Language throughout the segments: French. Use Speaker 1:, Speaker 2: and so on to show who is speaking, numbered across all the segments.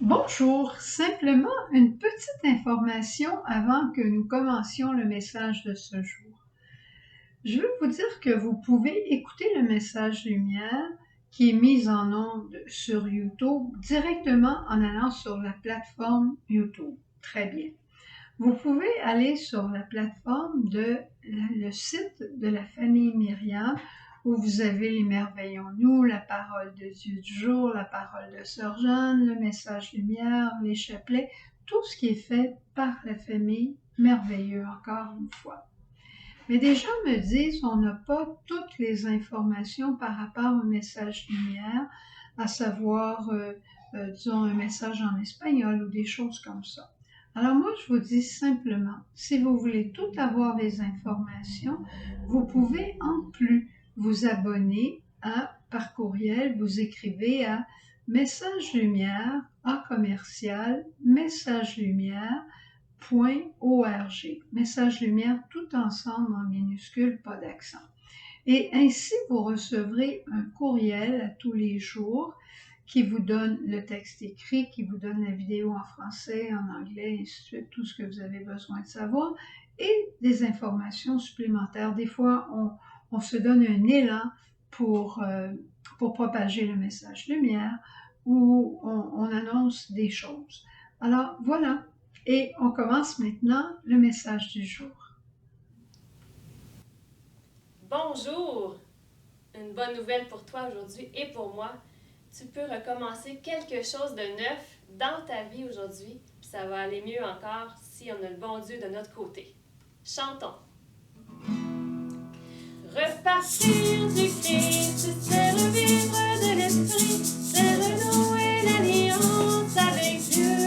Speaker 1: Bonjour, simplement une petite information avant que nous commencions le message de ce jour. Je veux vous dire que vous pouvez écouter le message lumière qui est mis en onde sur YouTube directement en allant sur la plateforme YouTube. Très bien. Vous pouvez aller sur la plateforme le site de la famille Myriam où vous avez les Merveillons-nous, la parole de Dieu du jour, la parole de Sœur Jeanne, le message lumière, les chapelets, tout ce qui est fait par la famille merveilleux encore une fois. Mais des gens me disent on n'a pas toutes les informations par rapport au message lumière, à savoir, disons, un message en espagnol ou des choses comme ça. Alors moi, je vous dis simplement, si vous voulez tout avoir les informations, vous pouvez en plus vous abonner par courriel, vous écrivez à message lumière à commercial message lumière.org. Message lumière tout ensemble en minuscule, pas d'accent. Et ainsi, vous recevrez un courriel à tous les jours qui vous donne le texte écrit, qui vous donne la vidéo en français, en anglais, et ainsi de suite, tout ce que vous avez besoin de savoir, et des informations supplémentaires. Des fois, on se donne un élan pour propager le message lumière ou on annonce des choses. Alors, voilà. Et on commence maintenant le message du jour.
Speaker 2: Bonjour! Une bonne nouvelle pour toi aujourd'hui et pour moi. Tu peux recommencer quelque chose de neuf dans ta vie aujourd'hui, puis ça va aller mieux encore si on a le bon Dieu de notre côté. Chantons! Repartir du Christ, c'est revivre de l'Esprit, c'est renouer l'alliance avec Dieu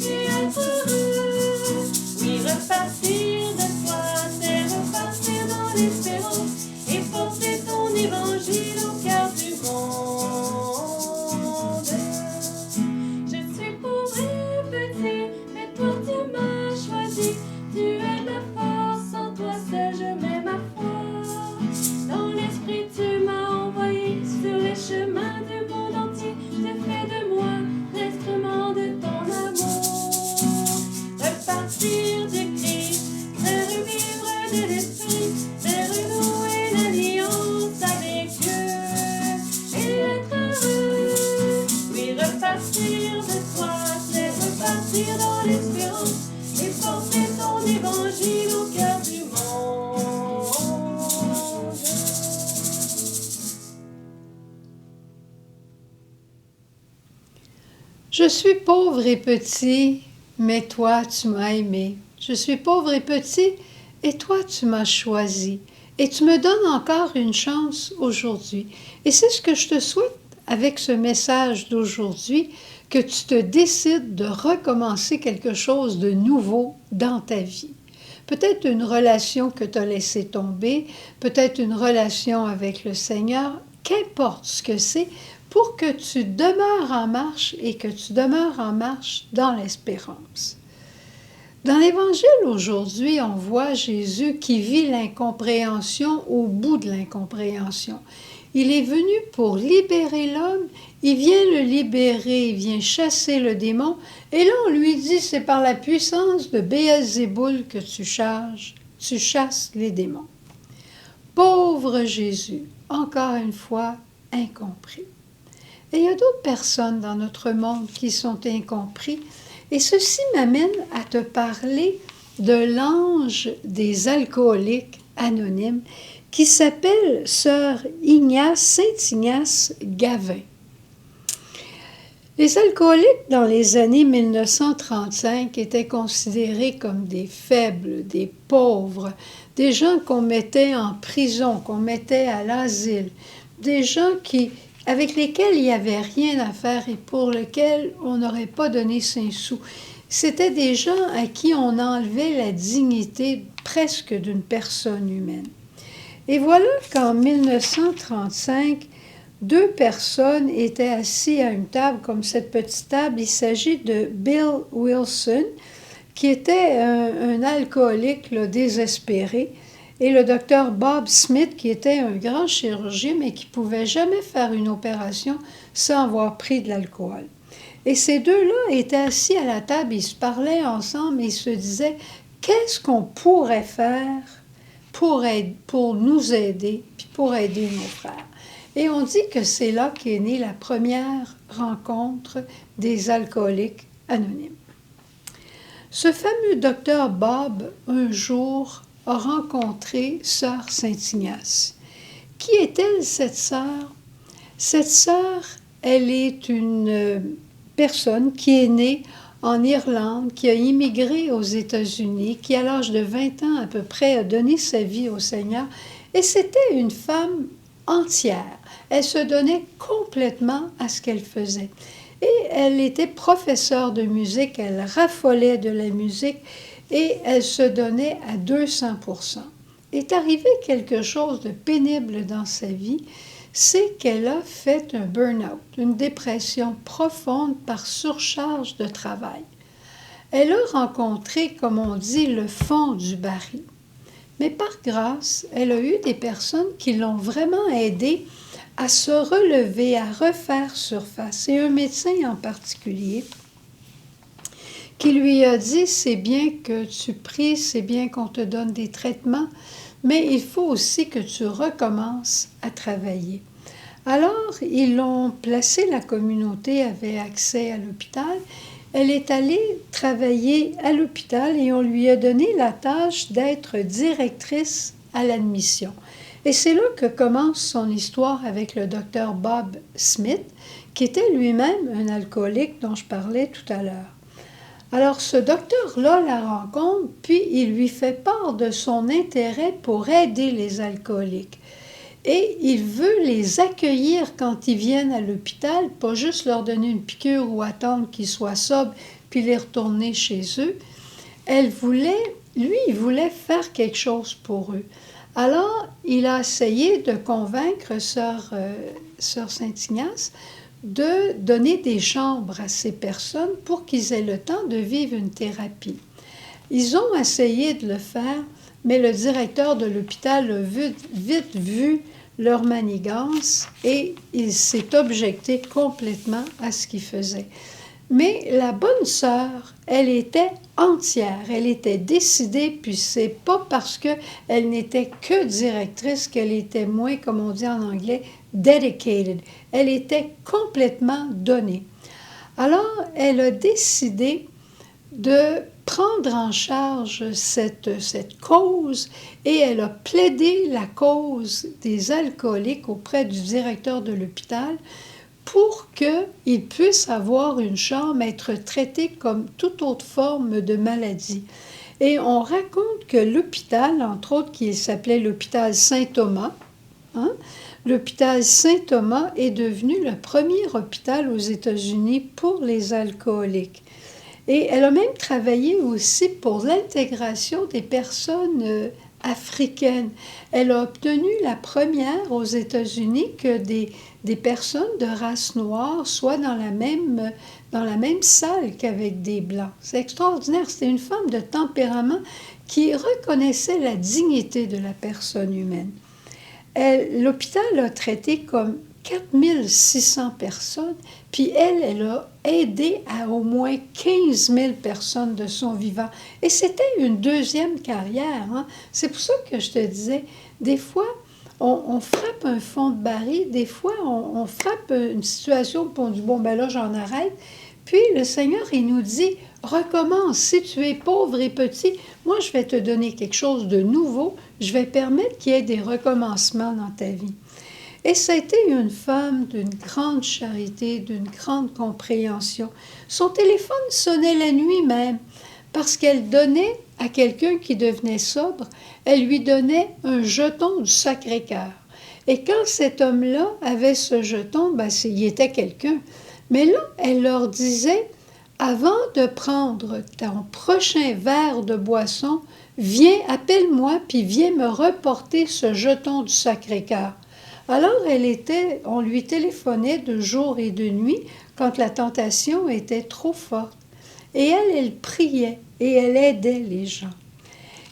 Speaker 2: et être heureux. Oui, repartir de toi, c'est repartir dans l'espérance et porter ton évangile au cœur du monde. Je suis pauvre et petit, mais toi tu m'as choisi. Tu es ma force, en toi seul je mets ma foi. Dans l'esprit tu m'as envoyé sur les chemins du monde entier. Tu fais de moi l'instrument de ton amour. Repartir du Christ, c'est revivre de l'esprit, c'est renouer l'alliance avec Dieu et être heureux. Oui, repartir de toi, c'est repartir dans l'espérance et porter ton évangile au cœur du monde.
Speaker 1: Je suis pauvre et petit, mais toi tu m'as aimé. Je suis pauvre et petit, et toi tu m'as choisi. Et tu me donnes encore une chance aujourd'hui. Et c'est ce que je te souhaite avec ce message d'aujourd'hui, que tu te décides de recommencer quelque chose de nouveau dans ta vie. Peut-être une relation que tu as laissée tomber, peut-être une relation avec le Seigneur, qu'importe ce que c'est, pour que tu demeures en marche et que tu demeures en marche dans l'espérance. Dans l'Évangile aujourd'hui, on voit Jésus qui vit l'incompréhension au bout de l'incompréhension. Il est venu pour libérer l'homme, il vient le libérer, il vient chasser le démon, et là on lui dit c'est par la puissance de Béelzéboul que tu chasses les démons. Pauvre Jésus, encore une fois incompris. Et il y a d'autres personnes dans notre monde qui sont incompris. Et ceci m'amène à te parler de l'ange des alcooliques anonymes qui s'appelle Sœur Saint-Ignace Gavin. Les alcooliques dans les années 1935 étaient considérés comme des faibles, des pauvres, des gens qu'on mettait en prison, qu'on mettait à l'asile, des gens avec lesquels il n'y avait rien à faire et pour lesquels on n'aurait pas donné 5 sous. C'était des gens à qui on enlevait la dignité presque d'une personne humaine. Et voilà qu'en 1935, 2 personnes étaient assises à une table comme cette petite table. Il s'agit de Bill Wilson, qui était un alcoolique là, désespéré, et le docteur Bob Smith, qui était un grand chirurgien, mais qui ne pouvait jamais faire une opération sans avoir pris de l'alcool. Et ces deux-là étaient assis à la table, ils se parlaient ensemble et ils se disaient qu'est-ce qu'on pourrait faire pour nous aider, puis pour aider nos frères. Et on dit que c'est là qu'est née la première rencontre des alcooliques anonymes. Ce fameux docteur Bob, un jour, a rencontré Sœur Saint-Ignace. Qui est-elle, cette sœur? Cette sœur, elle est une personne qui est née en Irlande, qui a immigré aux États-Unis, qui à l'âge de 20 ans à peu près a donné sa vie au Seigneur. Et c'était une femme entière. Elle se donnait complètement à ce qu'elle faisait. Et elle était professeure de musique, elle raffolait de la musique et elle se donnait à 200%. Est arrivé quelque chose de pénible dans sa vie, c'est qu'elle a fait un burn-out, une dépression profonde par surcharge de travail. Elle a rencontré, comme on dit, le fond du baril. Mais par grâce, elle a eu des personnes qui l'ont vraiment aidée à se relever, à refaire surface. Et un médecin en particulier qui lui a dit « c'est bien que tu pries, c'est bien qu'on te donne des traitements, mais il faut aussi que tu recommences à travailler. » Alors, ils l'ont placée, la communauté avait accès à l'hôpital. Elle est allée travailler à l'hôpital et on lui a donné la tâche d'être directrice à l'admission. Et c'est là que commence son histoire avec le docteur Bob Smith, qui était lui-même un alcoolique dont je parlais tout à l'heure. Alors, ce docteur-là la rencontre, puis il lui fait part de son intérêt pour aider les alcooliques. Et il veut les accueillir quand ils viennent à l'hôpital, pas juste leur donner une piqûre ou attendre qu'ils soient sobres, puis les retourner chez eux. Il voulait faire quelque chose pour eux. Alors, il a essayé de convaincre Sœur Saint-Ignace de donner des chambres à ces personnes pour qu'ils aient le temps de vivre une thérapie. Ils ont essayé de le faire, mais le directeur de l'hôpital a vite vu leur manigance et il s'est objecté complètement à ce qu'ils faisaient. Mais la bonne sœur, elle était entière, elle était décidée, puis c'est pas parce qu'elle n'était que directrice qu'elle était moins, comme on dit en anglais, dedicated. Elle était complètement donnée. Alors, elle a décidé de prendre en charge cette cause et elle a plaidé la cause des alcooliques auprès du directeur de l'hôpital pour qu'ils puissent avoir une chambre, être traités comme toute autre forme de maladie. Et on raconte que l'hôpital, entre autres, qui s'appelait l'hôpital Saint-Thomas, l'hôpital Saint-Thomas est devenu le premier hôpital aux États-Unis pour les alcooliques. Et elle a même travaillé aussi pour l'intégration des personnes africaines. Elle a obtenu la première aux États-Unis que des personnes de race noire soient dans la même salle qu'avec des Blancs. C'est extraordinaire. C'était une femme de tempérament qui reconnaissait la dignité de la personne humaine. L'hôpital a traité comme 4600 personnes, puis elle a aidé à au moins 15 000 personnes de son vivant. Et c'était une deuxième carrière. C'est pour ça que je te disais, des fois, on frappe un fond de baril, des fois, on frappe une situation, puis on dit, bon, ben là, j'en arrête. Puis le Seigneur, il nous dit, recommence. Si tu es pauvre et petit, moi, je vais te donner quelque chose de nouveau. Je vais permettre qu'il y ait des recommencements dans ta vie. Et ça a été une femme d'une grande charité, d'une grande compréhension. Son téléphone sonnait la nuit même, parce qu'elle donnait à quelqu'un qui devenait sobre, elle lui donnait un jeton du Sacré-Cœur. Et quand cet homme-là avait ce jeton, il était quelqu'un. Mais là, elle leur disait, avant de prendre ton prochain verre de boisson, viens, appelle-moi, puis viens me reporter ce jeton du Sacré-Cœur. Alors, on lui téléphonait de jour et de nuit quand la tentation était trop forte. Et elle priait et elle aidait les gens.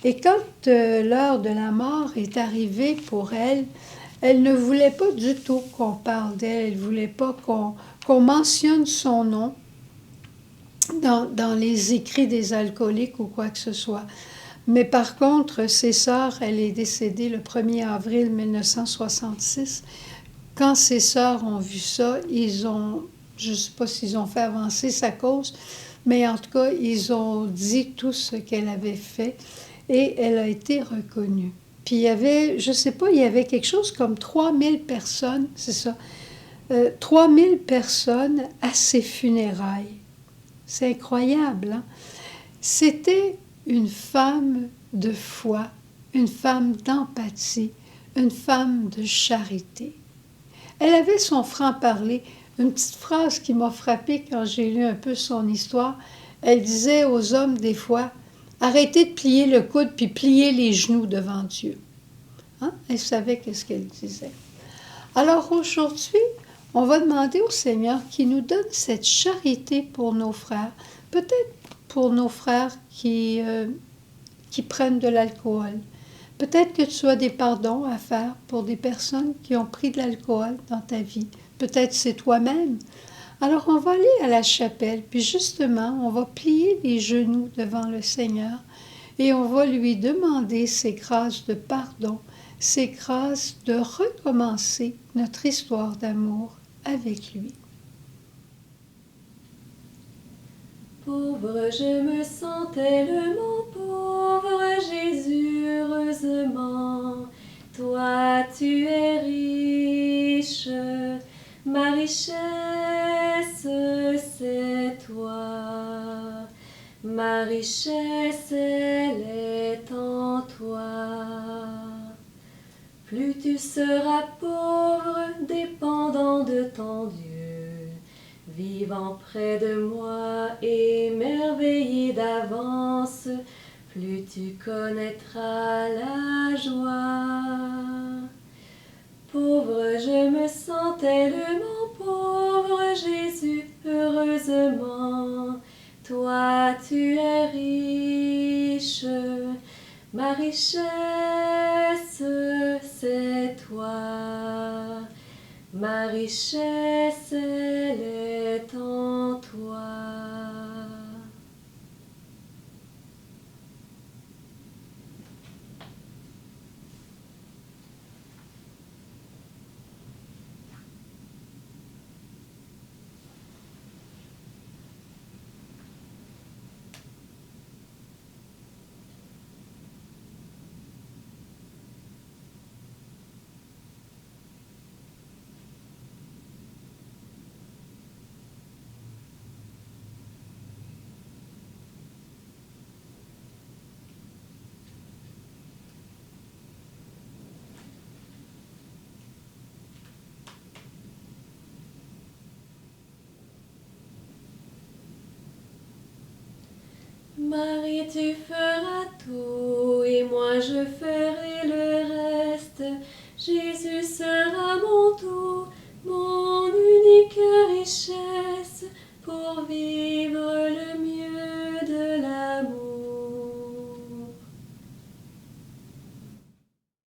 Speaker 1: Et quand l'heure de la mort est arrivée pour elle, Elle ne voulait pas du tout qu'on parle d'elle, elle ne voulait pas qu'on mentionne son nom dans les écrits des alcooliques ou quoi que ce soit. Mais par contre, ses sœurs, elle est décédée le 1er avril 1966. Quand ses sœurs ont vu ça, je ne sais pas s'ils ont fait avancer sa cause, mais en tout cas, ils ont dit tout ce qu'elle avait fait et elle a été reconnue. Puis il y avait, je ne sais pas, il y avait quelque chose comme 3000 personnes, c'est ça, 3000 personnes à ses funérailles. C'est incroyable, hein? C'était une femme de foi, une femme d'empathie, une femme de charité. Elle avait son franc-parler, une petite phrase qui m'a frappée quand j'ai lu un peu son histoire. Elle disait aux hommes des fois, arrêtez de plier le coude puis pliez les genoux devant Dieu. Hein? Elle savait qu'est-ce qu'elle disait. Alors aujourd'hui, on va demander au Seigneur qu'il nous donne cette charité pour nos frères, peut-être pour nos frères qui prennent de l'alcool. Peut-être que tu as des pardons à faire pour des personnes qui ont pris de l'alcool dans ta vie. Peut-être c'est toi-même. Alors on va aller à la chapelle, puis justement, on va plier les genoux devant le Seigneur et on va lui demander ses grâces de pardon, ses grâces de recommencer notre histoire d'amour avec lui.
Speaker 2: Pauvre, je me sens tellement pauvre, Jésus, heureusement. Toi, tu es riche, ma richesse, c'est toi. Ma richesse, elle est en toi. Plus tu seras pauvre, dépendant de ton Dieu, vivant près de moi, émerveillé d'avance, plus tu connaîtras la joie. Pauvre, je me sens tellement pauvre, Jésus, heureusement. Toi, tu es riche, ma richesse, c'est toi. Ma richesse, elle est en toi. Marie, tu feras tout et moi je ferai le reste. Jésus sera mon tout, mon unique richesse pour vivre